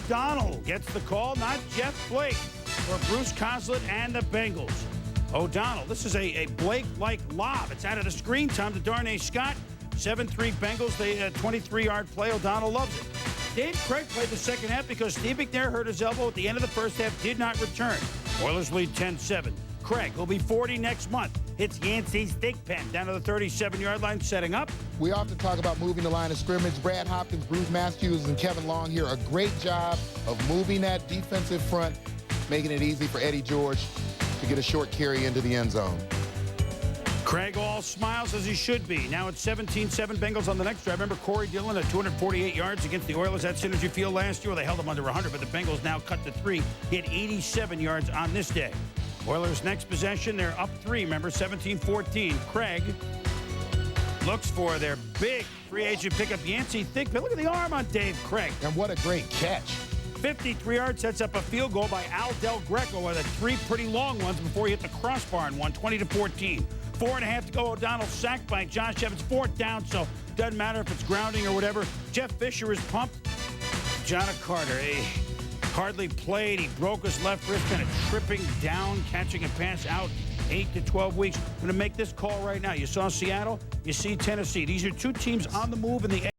O'Donnell gets the call, not Jeff Blake, for Bruce Coslett and the Bengals. O'Donnell, this is a Blake-like lob. It's out of the screen time to Darnay Scott. 7-3 Bengals, they 23-yard play. O'Donnell loves it. Dave Craig played the second half because Steve McNair hurt his elbow at the end of the first half, did not return. Oilers lead 10-7. Craig will be 40 next month. Hits Yancey's thick pen down to the 37-yard line, setting up. We often talk about moving the line of scrimmage. Brad Hopkins, Bruce Matthews, and Kevin Long here. A great job of moving that defensive front, making it easy for Eddie George to get a short carry into the end zone. Craig all smiles as he should be. Now it's 17-7 Bengals on the next drive. Remember Corey Dillon at 248 yards against the Oilers at Synergy Field last year? Well, they held him under 100, but the Bengals now cut to 3. He had 87 yards on this day. Oilers next possession, they're up 3, remember, 17-14. Craig looks for their big free agent pickup, Yancey thick. But look at the arm on Dave Craig. And what a great catch. 53 yards, sets up a field goal by Al Del Greco with 3 pretty long ones before he hit the crossbar and won 20-14. 4.5 to go. O'Donnell sacked by Josh Evans. 4th down, so doesn't matter if it's grounding or whatever. Jeff Fisher is pumped. John Carter, hardly played. He broke his left wrist, kind of tripping down, catching a pass out 8 to 12 weeks. I'm going to make this call right now. You saw Seattle, you see Tennessee. These are 2 teams on the move in the